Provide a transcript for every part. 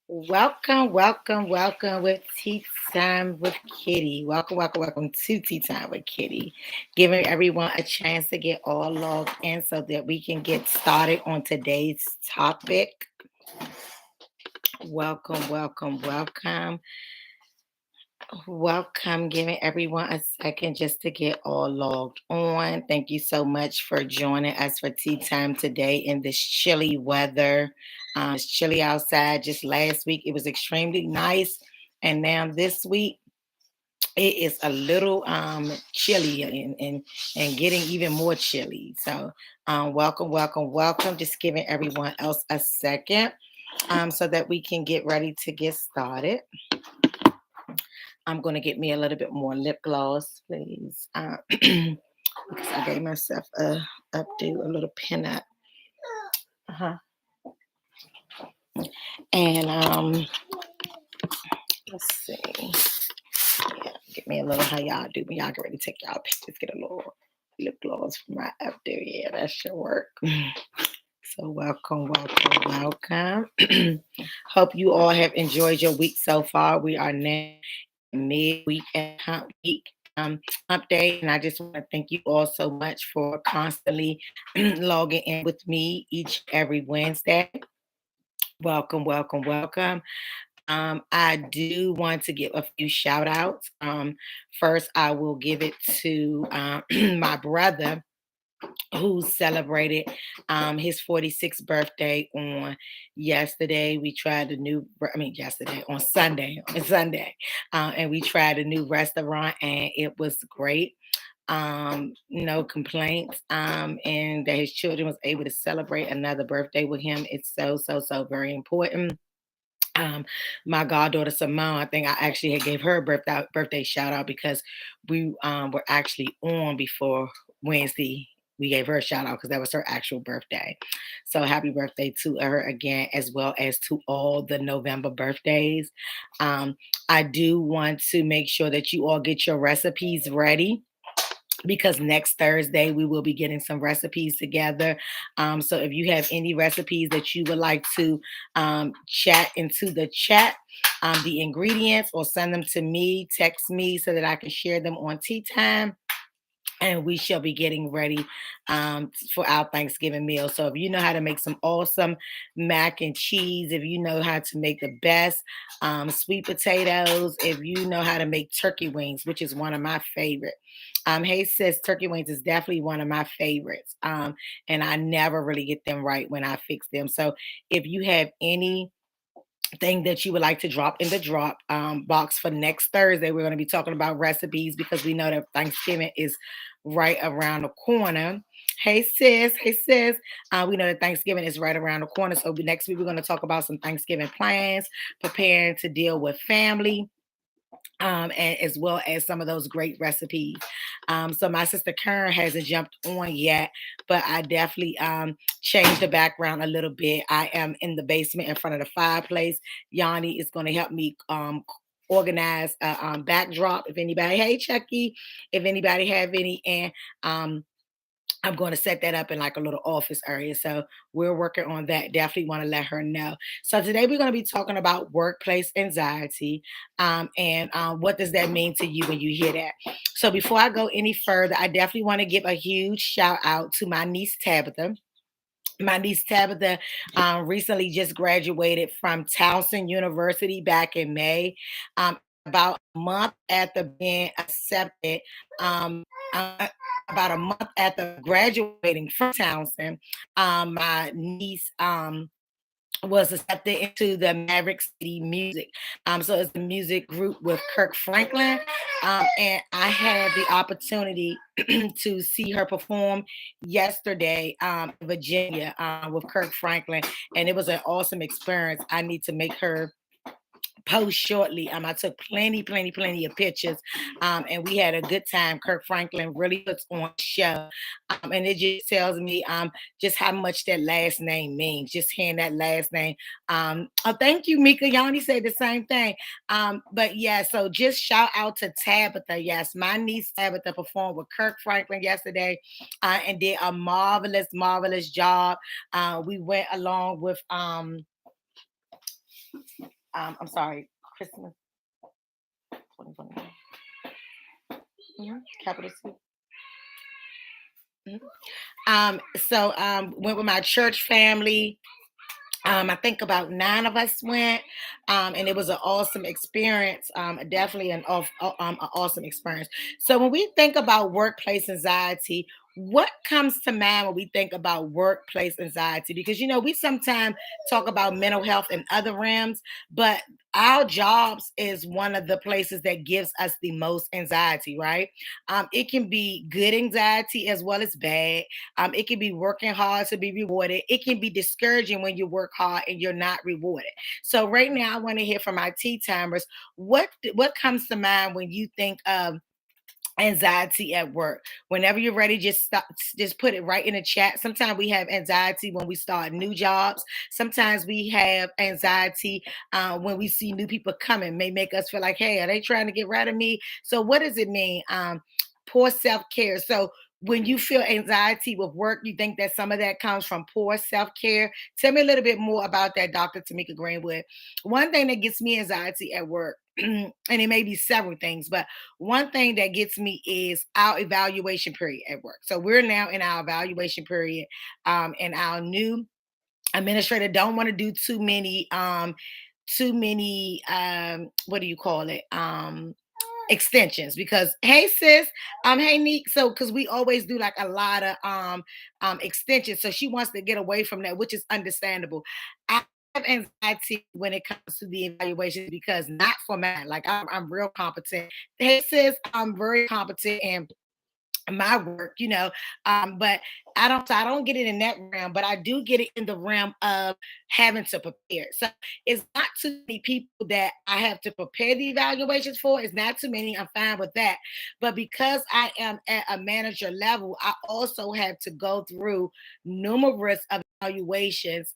Welcome with Tea Time with Kitty. Welcome to Tea Time with Kitty. Giving everyone a chance to get all logged in so that we can get started on today's topic. Welcome. Welcome, giving everyone a second just to get all logged on. Thank you so much for joining us for tea time today in this chilly weather. It's chilly outside. Just last week it was extremely nice, and now this week it is a little chilly and getting even more chilly. So welcome. Just giving everyone else a second so that we can get ready to get started. I'm going to get me a little bit more lip gloss, please, because I gave myself a updo, a little pin up. Uh-huh. And let's see. Yeah, get me a little how y'all do. Y'all get ready to take y'all pictures. Get a little lip gloss for my updo. Yeah, that should work. So welcome. Hope you all have enjoyed your week so far. We are now midweek and hump week hump day, and I just want to thank you all so much for constantly logging in with me each every Wednesday. Welcome. I do want to give a few shout outs. First, I will give it to my brother who celebrated his 46th birthday on yesterday. We tried a new, I mean, yesterday on Sunday, and we tried a new restaurant and it was great. No complaints. And that his children was able to celebrate another birthday with him. It's so very important. um my goddaughter Simone, I think I actually had gave her a birthday shout out because we were actually on before Wednesday. We gave her a shout out because that was her actual birthday. So happy birthday to her again, as well as to all the November birthdays. um I do want to make sure that you all get your recipes ready because next Thursday we will be getting some recipes together. So if you have any recipes that you would like to chat into the chat, the ingredients, or send them to me, text me so that I can share them on tea time, and we shall be getting ready for our Thanksgiving meal. So if you know how to make some awesome mac and cheese, if you know how to make the best sweet potatoes, if you know how to make turkey wings, which is one of my favorite. Hey sis, turkey wings is definitely one of my favorites. And I never really get them right when I fix them. So if you have any thing that you would like to drop in the drop box for next Thursday, we're going to be talking about recipes because we know that Thanksgiving is right around the corner. Hey sis. We know that Thanksgiving is right around the corner. So next week we're going to talk about some Thanksgiving plans, preparing to deal with family, and as well as some of those great recipes. So my sister Karen hasn't jumped on yet, but I definitely changed the background a little bit. I am in the basement in front of the fireplace. Yanni is going to help me organize a backdrop. If anybody, hey Chucky, if anybody have any, and um, I'm going to set that up in like a little office area. So we're working on that. Definitely want to let her know. So today we're going to be talking about workplace anxiety. And what does that mean to you when you hear that? So before I go any further, I definitely want to give a huge shout out to my niece Tabitha. My niece Tabitha recently just graduated from Towson University back in May. About a month after being accepted, uh, about a month after graduating from Towson, my niece was accepted into the Maverick City Music. So it's a music group with Kirk Franklin. And I had the opportunity to see her perform yesterday in Virginia with Kirk Franklin. And it was an awesome experience. I need to make her post shortly. I took plenty of pictures, and we had a good time. Kirk Franklin really puts on a show, and it just tells me just how much that last name means. Just hearing that last name. Oh, thank you, Mika. Yanni said the same thing. But yeah, so just shout out to Tabitha. Yes, my niece Tabitha performed with Kirk Franklin yesterday, and did a marvelous job. We went along with I'm sorry, Christmas 2021. Capital C. Mhm. Went with my church family. I think about 9 of us went, and it was an awesome experience. Definitely an awesome experience. So when we think about workplace anxiety, what comes to mind when we think about workplace anxiety? Because we sometimes talk about mental health in other realms, but our jobs is one of the places that gives us the most anxiety, right? It can be good anxiety as well as bad. It can be working hard to be rewarded. It can be discouraging when you work hard and you're not rewarded. So right now, I want to hear from our tea timers. What comes to mind when you think of anxiety at work? Whenever you're ready, just stop, just put it right in the chat. Sometimes we have anxiety when we start new jobs. Sometimes we have anxiety when we see new people coming. May make us feel like, hey, are they trying to get rid of me? So what does it mean? Poor self-care. So when you feel anxiety with work, you think that some of that comes from poor self-care. Tell me a little bit more about that, Dr. Tamika Greenwood. One thing that gets me anxiety at work, and it may be several things, but one thing that gets me is our evaluation period at work. So we're now in our evaluation period, and our new administrator don't want to do too many what do you call it, extensions. Because hey sis, hey Neek, so because we always do like a lot of extensions, so she wants to get away from that, which is understandable. I have anxiety when it comes to the evaluation because not for mine. Like I'm real competent. Hey sis, I'm very competent and my work, but I don't get it in that realm, but I do get it in the realm of having to prepare. So it's not too many people that I have to prepare the evaluations for. It's not too many. I'm fine with that. But because I am at a manager level, I also have to go through numerous evaluations.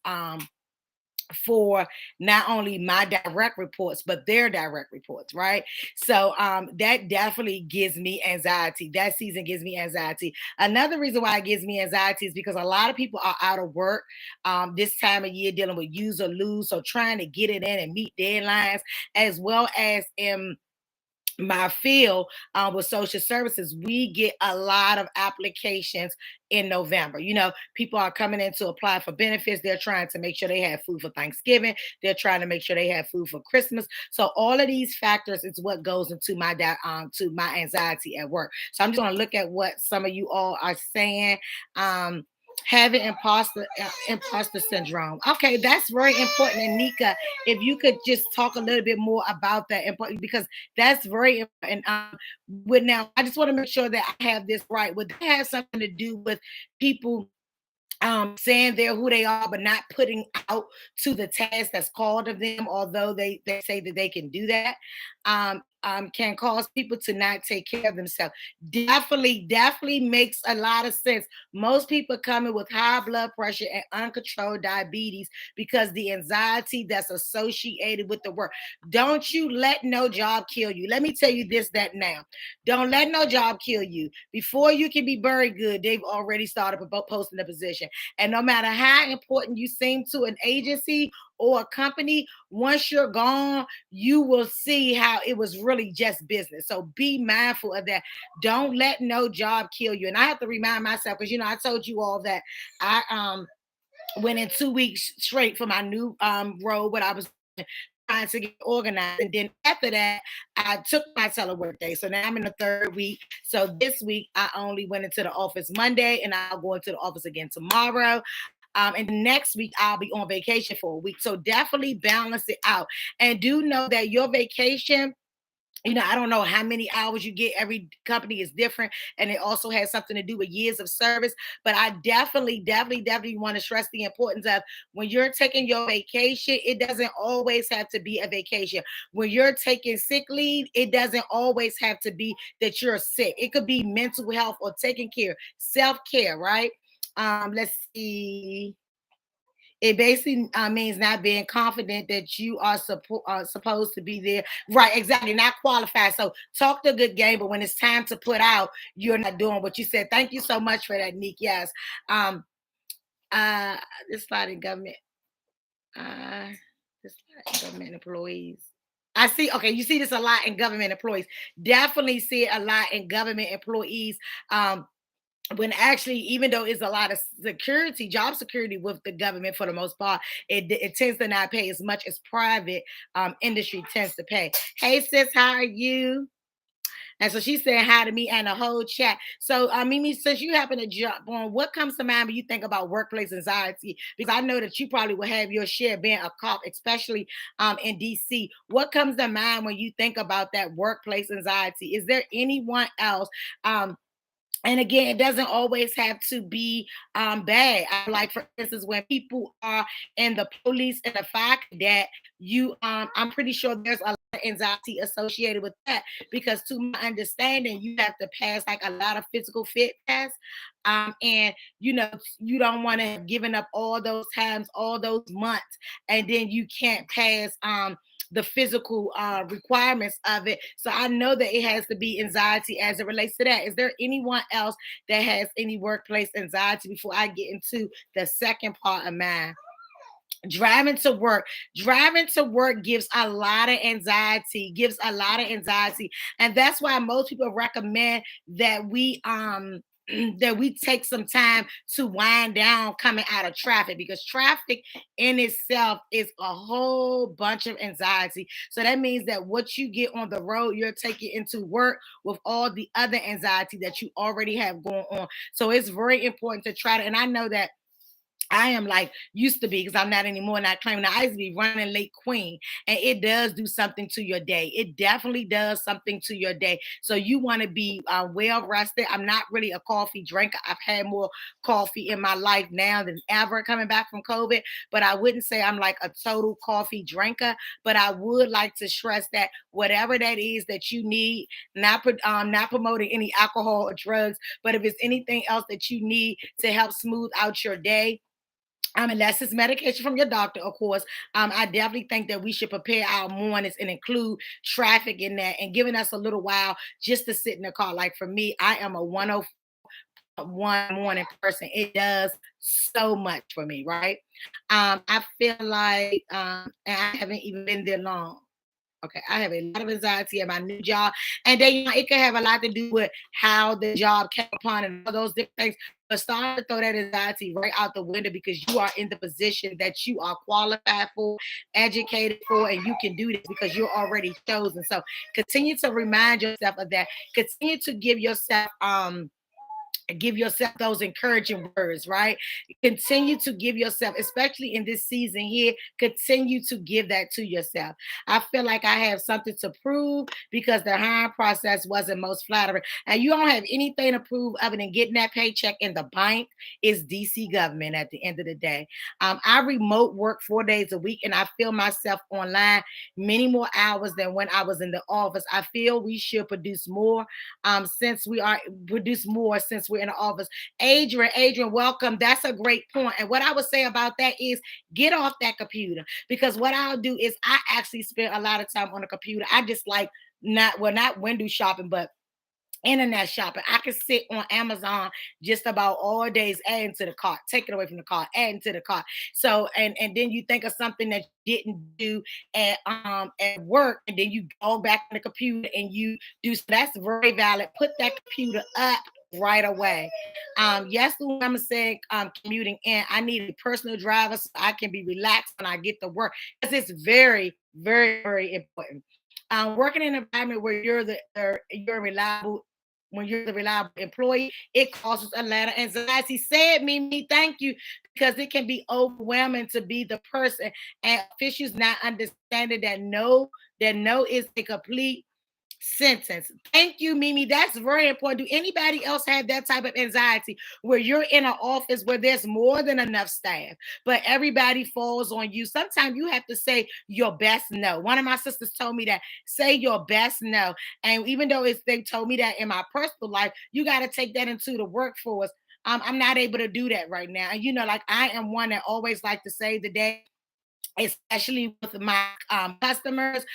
For not only my direct reports but their direct reports, right? So that definitely gives me anxiety. That season gives me anxiety. Another reason why it gives me anxiety is because a lot of people are out of work this time of year, dealing with use or lose, so trying to get it in and meet deadlines, as well as in my field with social services, we get a lot of applications in November. People are coming in to apply for benefits. They're trying to make sure they have food for Thanksgiving. They're trying to make sure they have food for Christmas. So all of these factors is what goes into to my anxiety at work. So I'm just going to look at what some of you all are saying. Having imposter syndrome. Okay, that's very important. And Nika, if you could just talk a little bit more about that, because that's very important. With now, I just want to make sure that I have this right. Would that have something to do with people saying they're who they are, but not putting out to the task that's called of them, although they say that they can do that, can cause people to not take care of themselves. Definitely makes a lot of sense. Most people coming with high blood pressure and uncontrolled diabetes because the anxiety that's associated with the work. Don't you let no job kill you. Let me tell you this, that now. Don't let no job kill you. Before you can be buried good, they've already started posting the position. And no matter how important you seem to an agency or a company, once you're gone, you will see how it was really just business. So be mindful of that. Don't let no job kill you. And I have to remind myself, because I told you all that I went in 2 weeks straight for my new role, but I was trying to get organized. And then after that, I took my telework day. So now I'm in the third week. So this week, I only went into the office Monday, and I'll go into the office again tomorrow. And next week, I'll be on vacation for a week. So definitely balance it out. And do know that your vacation, I don't know how many hours you get. Every company is different, and it also has something to do with years of service. But I definitely want to stress the importance of when you're taking your vacation, it doesn't always have to be a vacation. When you're taking sick leave, it doesn't always have to be that you're sick. It could be mental health or taking care, self care, right? Let's see. It basically means not being confident that you are supposed to be there. Right, exactly. Not qualified. So talk the good game, but when it's time to put out, you're not doing what you said. Thank you so much for that, Nick. Yes. Um, this slide in government. Uh, This lot in government employees. I see. Okay, you see this a lot in government employees. Definitely see it a lot in government employees. Um, when actually, even though it's a lot of security, job security with the government for the most part, it tends to not pay as much as private industry tends to pay. Hey sis, how are you? And so she said hi to me and the whole chat. So, Mimi, since you happen to jump on, what comes to mind when you think about workplace anxiety? Because I know that you probably will have your share being a cop, especially in DC. What comes to mind when you think about that workplace anxiety? Is there anyone else? And again, it doesn't always have to be bad. Like for instance, when people are in the police and the fact that I'm pretty sure there's a lot of anxiety associated with that because to my understanding, you have to pass like a lot of physical fit tests. And you don't want to have given up all those times, all those months, and then you can't pass the physical requirements of it. So I know that it has to be anxiety as it relates to that. Is there anyone else that has any workplace anxiety before I get into the second part of mine? Driving to work gives a lot of anxiety, and that's why most people recommend that we take some time to wind down coming out of traffic because traffic in itself is a whole bunch of anxiety. So that means that what you get on the road, you're taking into work with all the other anxiety that you already have going on. So it's very important to try to, and I know that I am like used to be because I'm not anymore, not claiming that I used to be running late queen. And it does do something to your day. It definitely does something to your day. So you want to be well rested. I'm not really a coffee drinker. I've had more coffee in my life now than ever coming back from COVID. But I wouldn't say I'm like a total coffee drinker. But I would like to stress that whatever that is that you need, not promoting any alcohol or drugs, but if it's anything else that you need to help smooth out your day, unless it's medication from your doctor, of course. I definitely think that we should prepare our mornings and include traffic in that and giving us a little while just to sit in the car. Like for me, I am a 101 morning person. It does so much for me, right? I feel like, and I haven't even been there long. Okay, I have a lot of anxiety at my new job, and then it can have a lot to do with how the job came upon and all those different things. But start to throw that anxiety right out the window because you are in the position that you are qualified for, educated for, and you can do this because you're already chosen. So continue to remind yourself of that. Continue to give yourself those encouraging words, right? Continue to give yourself, especially in this season here, continue to give that to yourself. I feel like I have something to prove because the hiring process wasn't most flattering. And you don't have anything to prove other than getting that paycheck in the bank is DC government at the end of the day. I remote work 4 days a week and I feel myself online many more hours than when I was in the office. I feel we should produce more since we're in the office. Adrian, welcome. That's a great point. And what I would say about that is get off that computer because what I'll do is I actually spend a lot of time on the computer. I just like not window shopping, but internet shopping. I can sit on Amazon just about all days, adding to the cart, take it away from the cart, adding to the cart. So and then you think of something that you didn't do at work, and then you go back on the computer and you do. So that's very valid. Put that computer up right away. Yes, I'm saying commuting in. I need a personal driver so I can be relaxed when I get to work because it's very, very, very important. Working in an environment where you're reliable when you're the reliable employee, it causes a lot of anxiety. Said Mimi, thank you, because it can be overwhelming to be the person and officials not understanding that no is a complete sentence. Thank you, Mimi. That's very important. Do anybody else have that type of anxiety where you're in an office where there's more than enough staff, but everybody falls on you? Sometimes you have to say your best no. One of my sisters told me that say your best no. And even though they told me that in my personal life, you got to take that into the workforce. I'm not able to do that right now. And like I am one that always like to save the day. especially with my customers.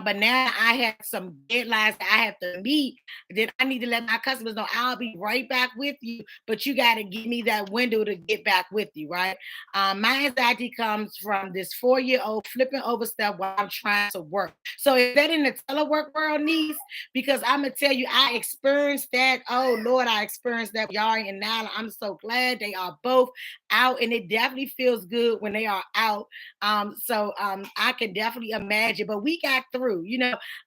But now I have some deadlines that I have to meet. Then I need to let my customers know I'll be right back with you, but you got to give me that window to get back with you, right? My anxiety comes from this 4-year old flipping over stuff while I'm trying to work. So is that in the telework world, niece? Because I'm gonna tell you, I experienced that. Oh Lord, I experienced that with Yari and Nala. I'm so glad they are both out, and it definitely feels good when they are out. I can definitely imagine, but we got through.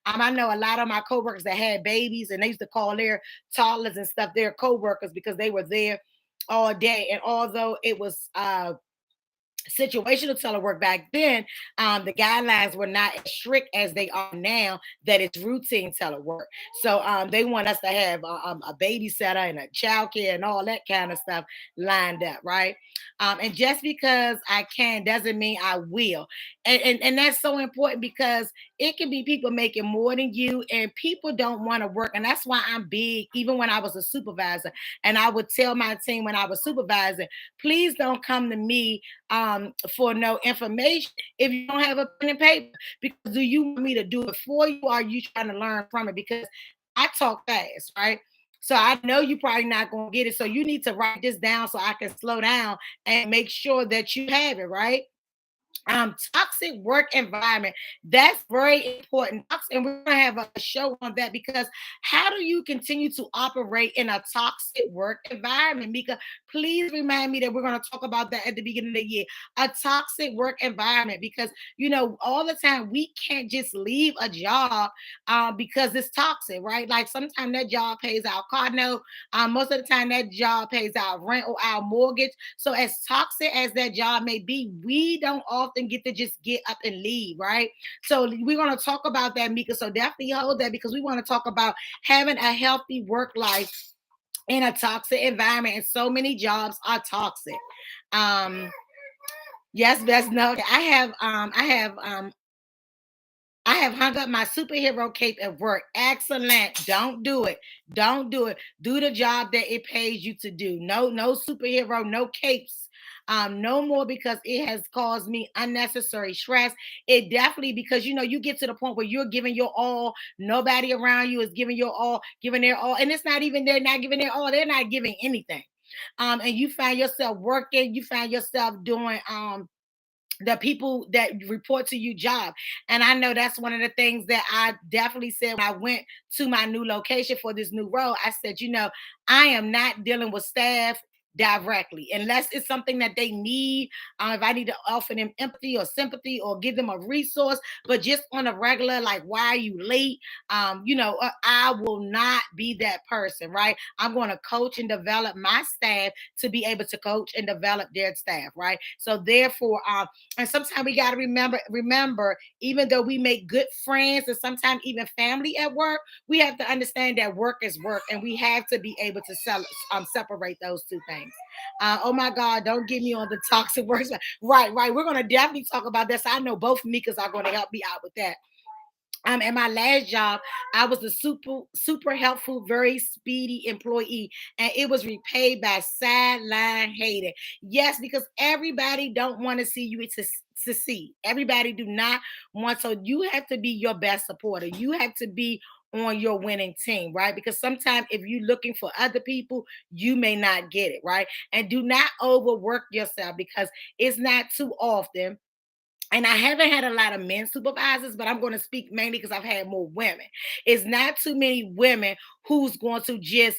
I know a lot of my coworkers that had babies, and they used to call their toddlers and stuff their coworkers because they were there all day. And although it was situational telework back then, the guidelines were not as strict as they are now that it's routine telework. So they want us to have a babysitter and a child care and all that kind of stuff lined up, right? And just because I can doesn't mean I will. And that's so important because it can be people making more than you, and people don't want to work. And that's why I'm big, even when I was a supervisor. And I would tell my team when I was supervising, please don't come to me for no information if you don't have a pen and paper. Because do you want me to do it for you, or are you trying to learn from it? Because I talk fast, right? So I know you're probably not going to get it. So you need to write this down so I can slow down and make sure that you have it, right? Toxic work environment, that's very important. And we're going to have a show on that, because how do you continue to operate in a toxic work environment? Mika, please remind me that we're going to talk about that at the beginning of the year. A toxic work environment, because all the time we can't just leave a job because it's toxic, right? Like sometimes that job pays our car note, most of the time that job pays our rent or our mortgage. So as toxic as that job may be, we don't often get to just get up and leave, right? So we're going to talk about that, Mika. So definitely hold that, because we want to talk about having a healthy work life in a toxic environment. And so many jobs are toxic. Yes, best no. I have hung up my superhero cape at work. Excellent. Don't do it. Don't do it. Do the job that it pays you to do. No, no superhero, no capes. No more, because it has caused me unnecessary stress. It definitely, because you get to the point where you're giving your all. Nobody around you is giving your all, giving their all, and it's not even they're not giving their all. They're not giving anything. And you find yourself working. You find yourself doing the people that report to you job. And I know that's one of the things that I definitely said when I went to my new location for this new role. I said, I am not dealing with staff directly unless it's something that they need. If I need to offer them empathy or sympathy or give them a resource, but just on a regular, like, why are you late? I will not be that person, right? I'm going to coach and develop my staff to be able to coach and develop their staff, right? So therefore, and sometimes we got to remember, even though we make good friends and sometimes even family at work, we have to understand that work is work, and we have to be able to separate those two things. Oh my God, don't get me on the toxic work side. Right, right. We're going to definitely talk about this. I know both Mikas are going to help me out with that. At my last job, I was a super helpful, very speedy employee, and it was repaid by sideline hating. Yes, because everybody don't want to see you to succeed. Everybody do not want. So you have to be your best supporter. You have to be on your winning team, right? Because sometimes if you're looking for other people, you may not get it, right? And do not overwork yourself, because it's not too often, and I haven't had a lot of men supervisors, but I'm going to speak mainly because I've had more women. It's not too many women who's going to just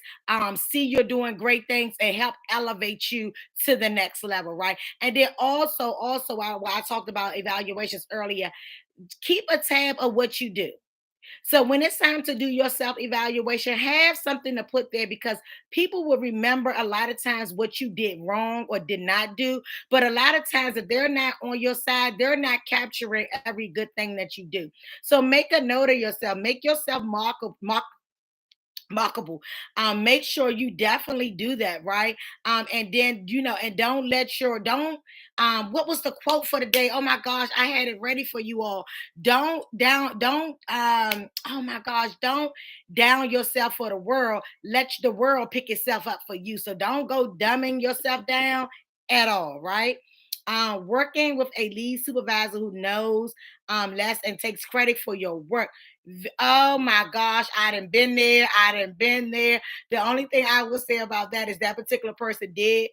see you're doing great things and help elevate you to the next level, right? And then also, while I talked about evaluations earlier, keep a tab of what you do. So when it's time to do your self evaluation, have something to put there, because people will remember a lot of times what you did wrong or did not do. But a lot of times, if they're not on your side, they're not capturing every good thing that you do. So make a note of yourself, make yourself markable. Make sure you definitely do that, right? And then and don't what was the quote for the day? Oh my gosh, I had it ready for you all. Don't oh my gosh, don't down yourself for the world. Let the world pick itself up for you. So don't go dumbing yourself down at all, right? Working with a lead supervisor who knows less and takes credit for your work. Oh my gosh, I done been there. I done been there. The only thing I will say about that is that particular person did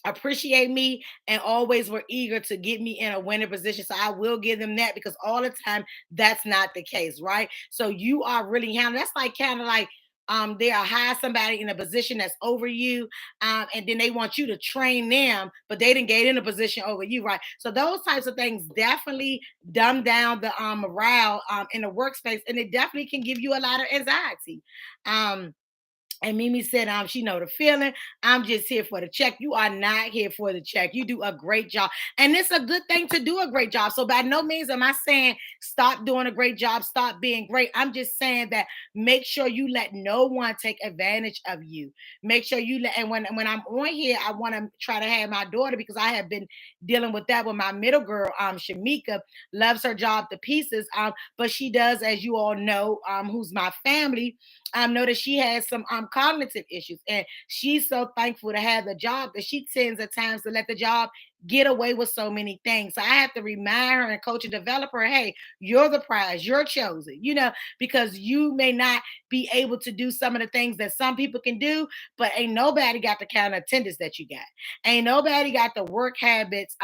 appreciate me and always were eager to get me in a winning position. So I will give them that because all the time that's not the case, right? So you are really handling that's like kind of like they are hire somebody in a position that's over you, and then they want you to train them, but they didn't get in a position over you, right? So those types of things definitely dumb down the morale in the workspace, and it definitely can give you a lot of anxiety. Um, and Mimi said, she know the feeling. I'm just here for the check. You are not here for the check. You do a great job. And it's a good thing to do a great job. So by no means am I saying stop doing a great job, stop being great. I'm just saying that make sure you let no one take advantage of you. Make sure you let, and when I'm on here, I want to try to have my daughter because I have been dealing with that with my middle girl, Shamika, loves her job to pieces. But she does, as you all know, who's my family, know that she has some cognitive issues, and she's so thankful to have the job that she tends at times to let the job get away with so many things. So I have to remind her and coach and develop her, hey, you're the prize, you're chosen, because you may not be able to do some of the things that some people can do, but ain't nobody got the kind of attendance that you got. Ain't nobody got the work habits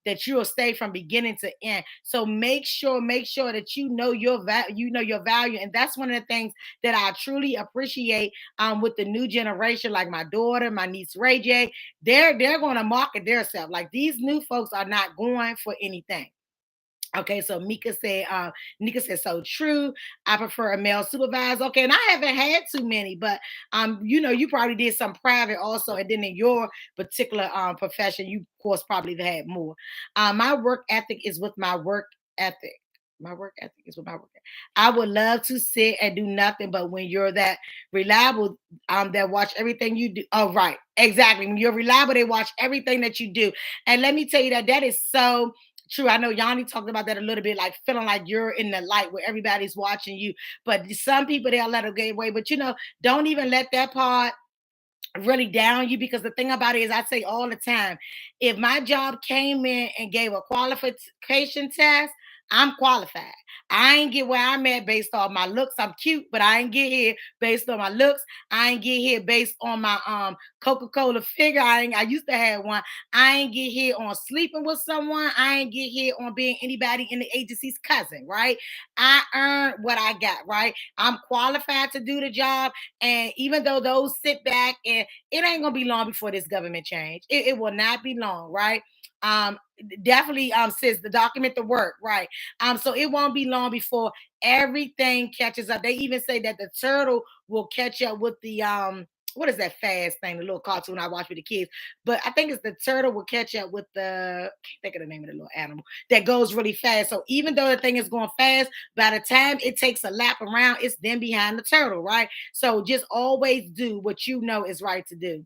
that you'll stay from beginning to end. So make sure that you know your value. And that's one of the things that I truly appreciate with the new generation, like my daughter, my niece Ray J. They're going to market themselves. Like these new folks are not going for anything. Okay, so Nika said, so true. I prefer a male supervisor. Okay, and I haven't had too many, but you probably did some private also, and then in your particular profession, you of course probably have had more. My work ethic is with my work ethic. My work ethic is with my work ethic. I would love to sit and do nothing, but when you're that reliable, that watch everything you do. Oh, right, exactly. When you're reliable, they watch everything that you do. And let me tell you that is so true. I know Yanni talked about that a little bit, like feeling like you're in the light where everybody's watching you. But some people they'll let it get away. But don't even let that part really down you, because the thing about it is I say all the time, if my job came in and gave a qualification test, I'm qualified. I ain't get where I'm at based on my looks. I'm cute, but I ain't get here based on my looks. I ain't get here based on my Coca-Cola figure. I used to have one. I ain't get here on sleeping with someone. I ain't get here on being anybody in the agency's cousin, right? I earned what I got, right? I'm qualified to do the job. And even though those sit back, and it ain't gonna be long before this government change. It will not be long, right? Um, Definitely says the document the work, right? So it won't be long before everything catches up. They even say that the turtle will catch up with the what is that fast thing, the little cartoon I watch with the kids? But I think it's the turtle will catch up with the I can't think of the name of the little animal that goes really fast. So even though the thing is going fast, by the time it takes a lap around, it's then behind the turtle, right? So just always do what you know is right to do.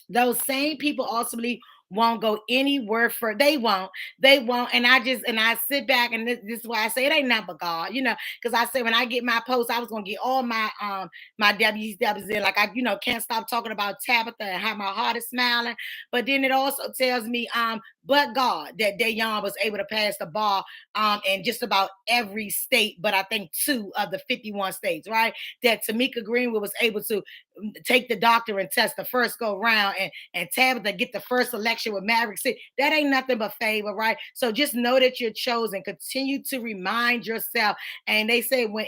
Those same people ultimately won't go anywhere for they won't. And I sit back, and this is why I say it ain't nothing but God, because I say when I get my post, I was gonna get all my ww's in, like I can't stop talking about Tabitha and how my heart is smiling. But then it also tells me but God, that Dayon was able to pass the bar in just about every state, but I think two of the 51 states, right? That Tamika Greenwood was able to take the doctor and test the first go round, and Tabitha get the first election with Maverick City. That ain't nothing but favor, right? So just know that you're chosen. Continue to remind yourself. And they say when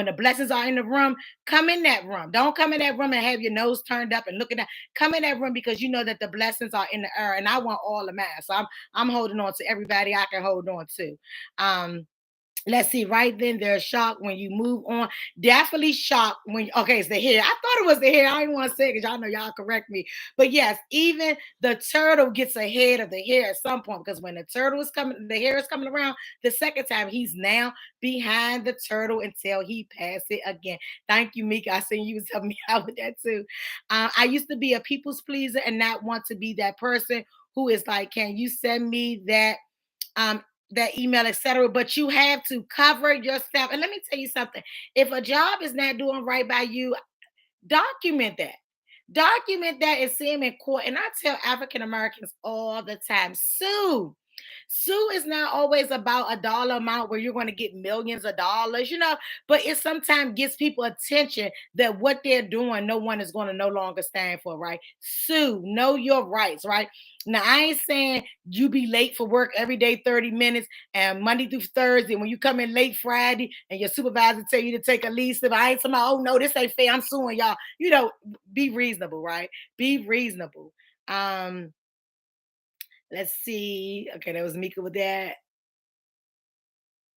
the blessings are in the room, come in that room. Don't come in that room and have your nose turned up and looking at. Come in that room because you know that the blessings are in the air, and I want all of mine. So I'm holding on to everybody I can hold on to. Let's see, right then they're shocked when you move on. Definitely shocked when okay, it's the hair. I thought it was the hair. I didn't want to say it because y'all know y'all correct me. But yes, even the turtle gets ahead of the hair at some point, because when the turtle is coming, the hair is coming around the second time, he's now behind the turtle until he passes it again. Thank you, Mika. I seen you was helping me out with that too. I used to be a people's pleaser and not want to be that person who is like, can you send me um that email, etc. But you have to cover yourself. And let me tell you something. If a job is not doing right by you, document that. Document that and see them in court. And I tell African Americans all the time, sue. Sue is not always about a dollar amount where you're going to get millions of dollars, but it sometimes gets people attention that what they're doing, no one is going to no longer stand for, right? Sue, know your rights, right? Now, I ain't saying you be late for work every day, 30 minutes, and Monday through Thursday, when you come in late Friday and your supervisor tell you to take a leave slip, I ain't talking about, oh no, this ain't fair, I'm suing y'all. Be reasonable, right? Be reasonable. Um, let's see. Okay, that was Mika with that.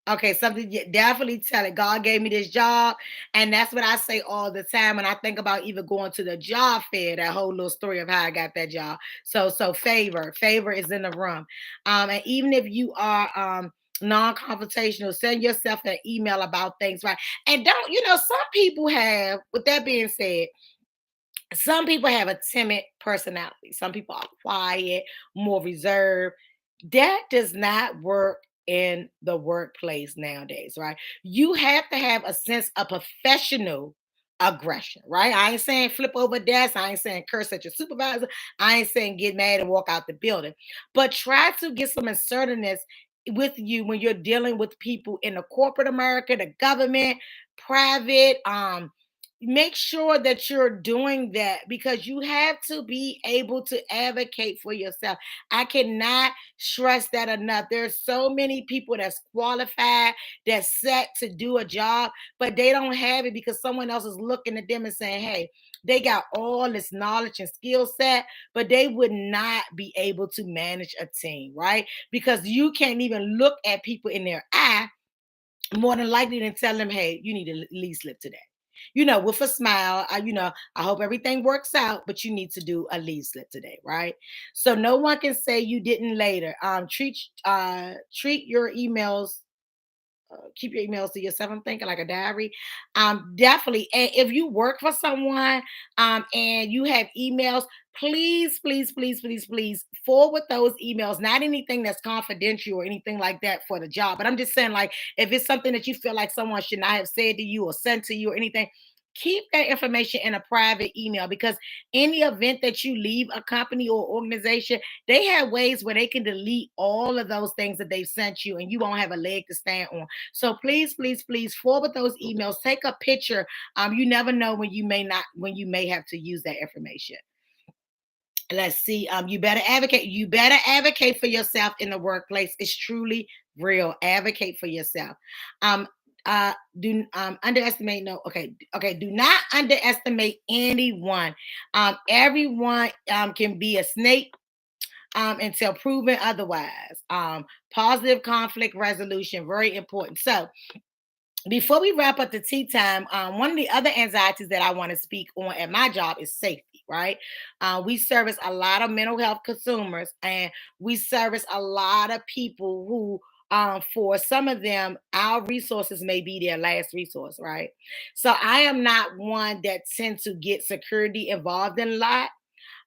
Okay, something definitely tell it. God gave me this job, and that's what I say all the time when I think about even going to the job fair. That whole little story of how I got that job. So favor is in the room. And even if you are non-confrontational, send yourself an email about things, right? And don't some people have. With that being said, some people have a timid personality. Some people are quiet, more reserved. That does not work in the workplace nowadays, right? You have to have a sense of professional aggression, right? I ain't saying flip over desk. I ain't saying curse at your supervisor. I ain't saying get mad and walk out the building. But try to get some assertiveness with you when you're dealing with people in the corporate America, the government, private, make sure that you're doing that because you have to be able to advocate for yourself. I cannot stress that enough. There's so many people that's qualified, that's set to do a job, but they don't have it because someone else is looking at them and saying, hey, they got all this knowledge and skill set, but they would not be able to manage a team, right? Because you can't even look at people in their eye more than likely than tell them, hey, you need a leave slip today. With a smile, I hope everything works out, but you need to do a leave slip today, right? So no one can say you didn't later. Treat your emails, keep your emails to yourself. I'm thinking like a diary. Definitely. And if you work for someone, and you have emails, please, please, please, please, please forward those emails. Not anything that's confidential or anything like that for the job. But I'm just saying, like, if it's something that you feel like someone should not have said to you or sent to you or anything, keep that information in a private email because in the event that you leave a company or organization, they have ways where they can delete all of those things that they've sent you and you won't have a leg to stand on. So please, please, please forward those emails. Take a picture. You never know when you may have to use that information. Let's see. You better advocate. You better advocate for yourself in the workplace. It's truly real. Advocate for yourself. Um, do underestimate no okay, do not underestimate anyone. Everyone can be a snake until proven otherwise. Positive conflict resolution, very important. So before we wrap up the tea time, one of the other anxieties that I want to speak on at my job is safety, right? We service a lot of mental health consumers and we service a lot of people who, for some of them, our resources may be their last resource, right? So I am not one that tends to get security involved in a lot.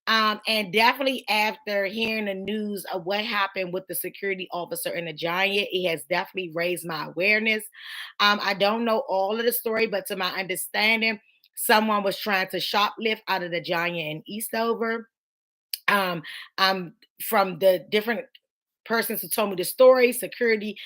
And definitely after hearing the news of what happened with the security officer in the Giant, it has definitely raised my awareness. I don't know all of the story, but to my understanding, someone was trying to shoplift out of the Giant in Eastover. Um, from the different persons who told me the story, security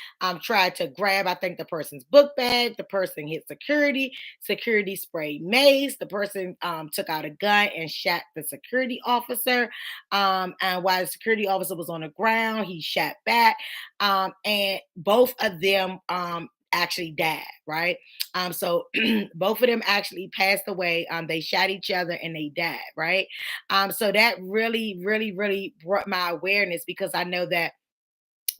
tried to grab, I think, the person's book bag. The person hit security. Security sprayed mace. The person took out a gun and shot the security officer. And while the security officer was on the ground, he shot back. And both of them actually died, right? So both of them actually passed away. They shot each other and they died, right? So that really, really, really brought my awareness because I know that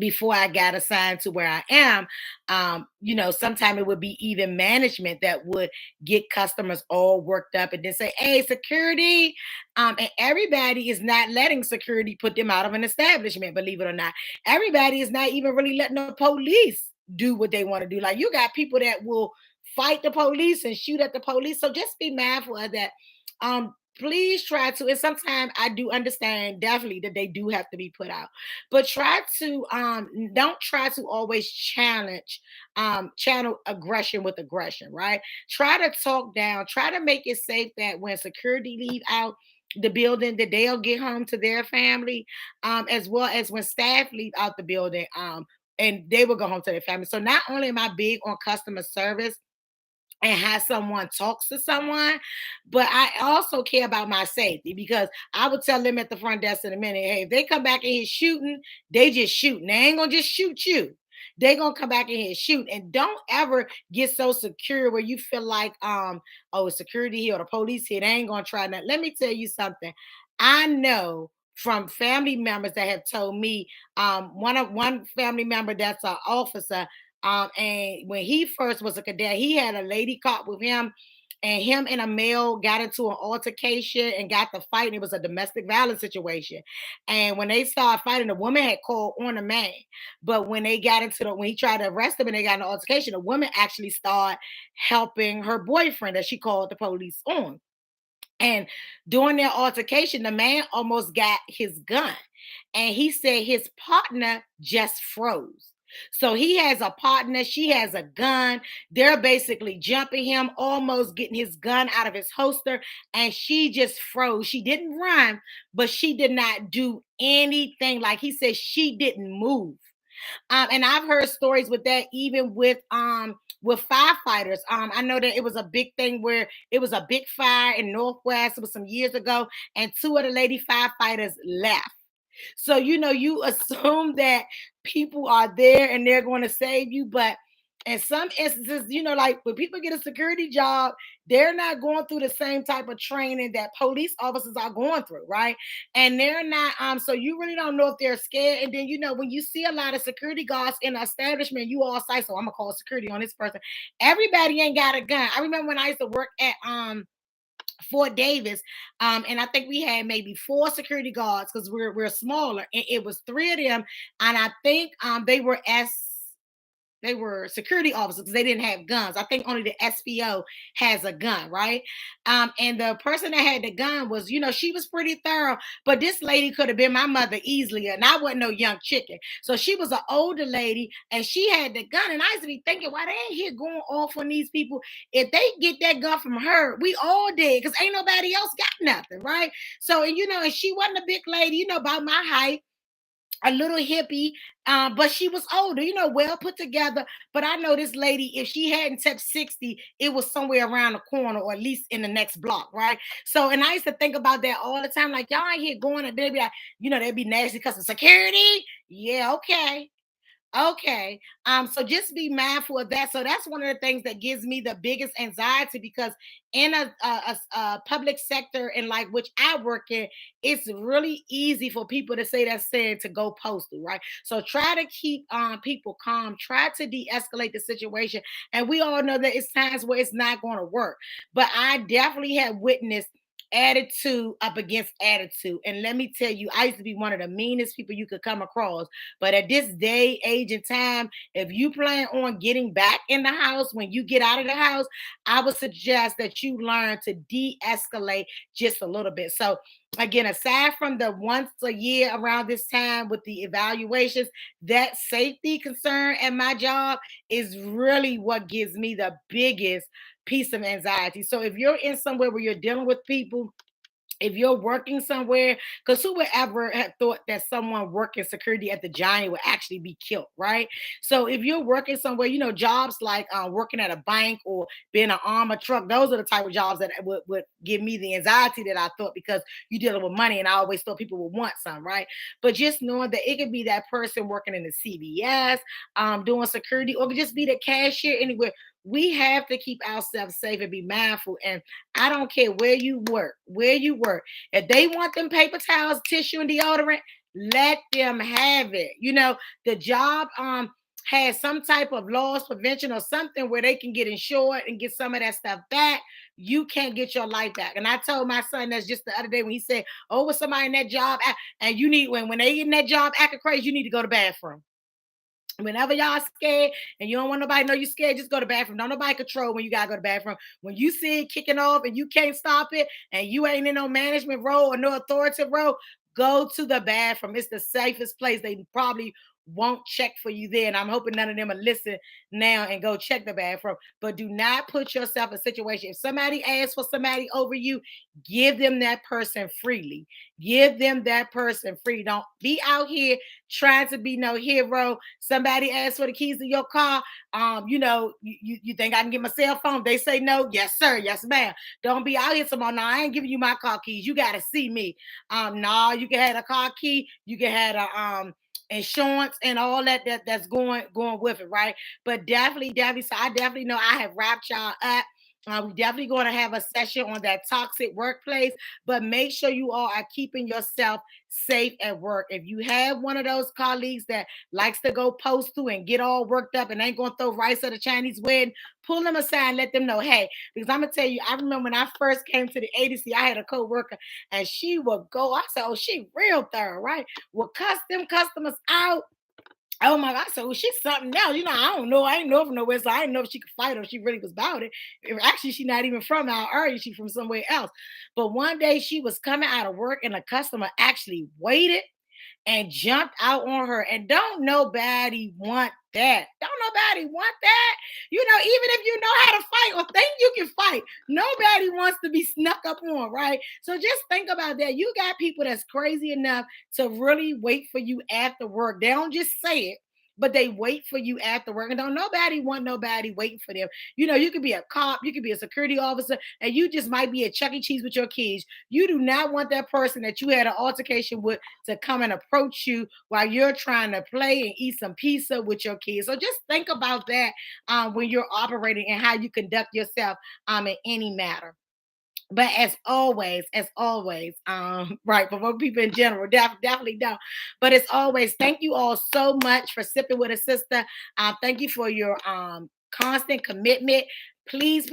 before I got assigned to where I am, sometimes it would be even management that would get customers all worked up and then say, hey, security. And everybody is not letting security put them out of an establishment, believe it or not. Everybody is not even really letting the police do what they want to do. Like you got people that will fight the police and shoot at the police. So just be mindful of that. please try to, and sometimes I do understand definitely that they do have to be put out, but try to don't try to always channel aggression with aggression, right? Try to talk down, try to make it safe that when security leave out the building that they'll get home to their family, as well as when staff leave out the building, and they will go home to their family. So not only am I big on customer service and have someone talks to someone, but I also care about my safety because I would tell them at the front desk in a minute, hey, if they come back in here shooting, they just shooting. They ain't gonna just shoot you. They gonna come back in here and shoot. And don't ever get so secure where you feel like, oh, security here or the police here, they ain't gonna try that. Let me tell you something. I know from family members that have told me, one family member that's an officer, and when he first was a cadet, he had a lady caught with him, and him and a male got into an altercation and got to fighting. It was a domestic violence situation. And when they started fighting, the woman had called on the man. But when they got into when he tried to arrest him and they got in an altercation, the woman actually started helping her boyfriend that she called the police on. And during their altercation, the man almost got his gun. And he said his partner just froze. So he has a partner, she has a gun. They're basically jumping him, almost getting his gun out of his holster. And she just froze. She didn't run, but she did not do anything. Like he said, she didn't move. And I've heard stories with that, even with firefighters. I know that it was a big thing where it was a big fire in Northwest. It was some years ago, and two of the lady firefighters left. So, you assume that people are there and they're going to save you. But in some instances, like when people get a security job, they're not going through the same type of training that police officers are going through, right? And they're not, so you really don't know if they're scared. And then, when you see a lot of security guards in an establishment, you all say, so I'm gonna call security on this person. Everybody ain't got a gun. I remember when I used to work at Fort Davis, and I think we had maybe four security guards because we're smaller, and it was three of them, and I think they were security officers because they didn't have guns. I think only the SPO has a gun, right? And the person that had the gun was, she was pretty thorough, but this lady could have been my mother easily, and I wasn't no young chicken. So she was an older lady, and she had the gun. And I used to be thinking, why they ain't here going off on these people? If they get that gun from her, we all did, because ain't nobody else got nothing, right? So, and she wasn't a big lady, about my height, a little hippie, but she was older, well put together. But I know this lady, if she hadn't touched 60, it was somewhere around the corner or at least in the next block, right? So, and I used to think about that all the time. Like, y'all ain't here going, and they'd be like, they'd be nasty because of security. Yeah, okay. Okay. So just be mindful of that. So that's one of the things that gives me the biggest anxiety because in a public sector and like which I work in, it's really easy for people to say that saying to go postal, right? So try to keep people calm, try to de-escalate the situation. And we all know that it's times where it's not going to work. But I definitely have witnessed attitude up against attitude. And let me tell you, I used to be one of the meanest people you could come across. But at this day, age, and time, if you plan on getting back in the house when you get out of the house, I would suggest that you learn to de escalate just a little bit. So, again, aside from the once a year around this time with the evaluations, that safety concern at my job is really what gives me the biggest piece of anxiety. So, if you're in somewhere where you're dealing with people, if you're working somewhere, because who would ever have thought that someone working security at the Giant would actually be killed, right? So if you're working somewhere, jobs like working at a bank or being an armor truck, those are the type of jobs that would give me the anxiety that I thought because you're dealing with money, and I always thought people would want some, right? But just knowing that it could be that person working in the CVS, doing security, or it could just be the cashier anywhere. We have to keep ourselves safe and be mindful. And I don't care where you work. If they want them paper towels, tissue, and deodorant, let them have it. The job has some type of loss prevention or something where they can get insured and get some of that stuff back. You can't get your life back. And I told my son that's just the other day when he said, "Oh, was somebody in that job?" And you need when they in that job acting crazy, you need to go to the bathroom. Whenever y'all scared and you don't want nobody to know you scared, just go to the bathroom. Don't nobody control when you gotta go to the bathroom. When you see it kicking off and you can't stop it and you ain't in no management role or no authoritative role, go to the bathroom. It's the safest place. They probably won't check for you there. And I'm hoping none of them will listen now and go check the bathroom. But do not put yourself in a situation. If somebody asks for somebody over you, give them that person freely. Give them that person free. Don't be out here trying to be no hero. Somebody asks for the keys to your car. You think I can get my cell phone? They say no. Yes, sir. Yes, ma'am. Don't be out here tomorrow. No, I ain't giving you my car keys. You gotta see me. No, you can have a car key. You can have a insurance and all that's going with it, right? But definitely. So I definitely know I have wrapped y'all up. We definitely going to have a session on that toxic workplace, but make sure you all are keeping yourself safe at work. If you have one of those colleagues that likes to go post through and get all worked up and ain't going to throw rice at a Chinese wedding, pull them aside and let them know, hey, because I'm going to tell you, I remember when I first came to the agency, I had a co-worker and she would go, I said, oh, she real thorough, right? Would cuss them customers out. Oh my God. So she's something else. I don't know. I ain't know from nowhere. So I didn't know if she could fight or if she really was about it. Actually, she's not even from our area. She's from somewhere else. But one day she was coming out of work and a customer actually waited and jumped out on her. And don't nobody want that. Don't nobody want that. Even if you know how to fight or think you can fight, nobody wants to be snuck up on, right? So just think about that. You got people that's crazy enough to really wait for you after work. They don't just say it. But they wait for you after work, and don't nobody want nobody waiting for them. You could be a cop, you could be a security officer, and you just might be at Chuck E. Cheese with your kids. You do not want that person that you had an altercation with to come and approach you while you're trying to play and eat some pizza with your kids. So just think about that when you're operating and how you conduct yourself in any matter. But as always, right, for most people in general, definitely don't. But as always, thank you all so much for sipping with a sister. Thank you for your constant commitment. Please,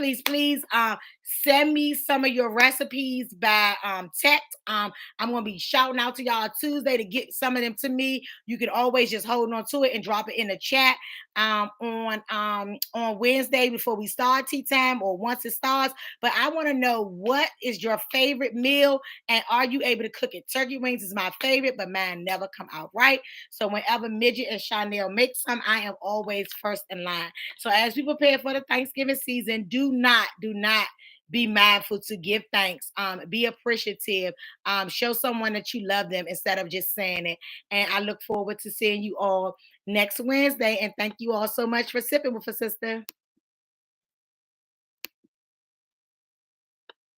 send me some of your recipes by text. I'm gonna be shouting out to y'all Tuesday to get some of them to me. You can always just hold on to it and drop it in the chat on Wednesday before we start tea time or once it starts. But I want to know, what is your favorite meal and are you able to cook it? Turkey wings is my favorite, but mine never come out right. So whenever Midget and Chanel make some, I am always first in line. So as we prepare for the Thanksgiving season, do not be mindful to give thanks. Be appreciative. Show someone that you love them instead of just saying it. And I look forward to seeing you all next Wednesday. And thank you all so much for sipping with a sister.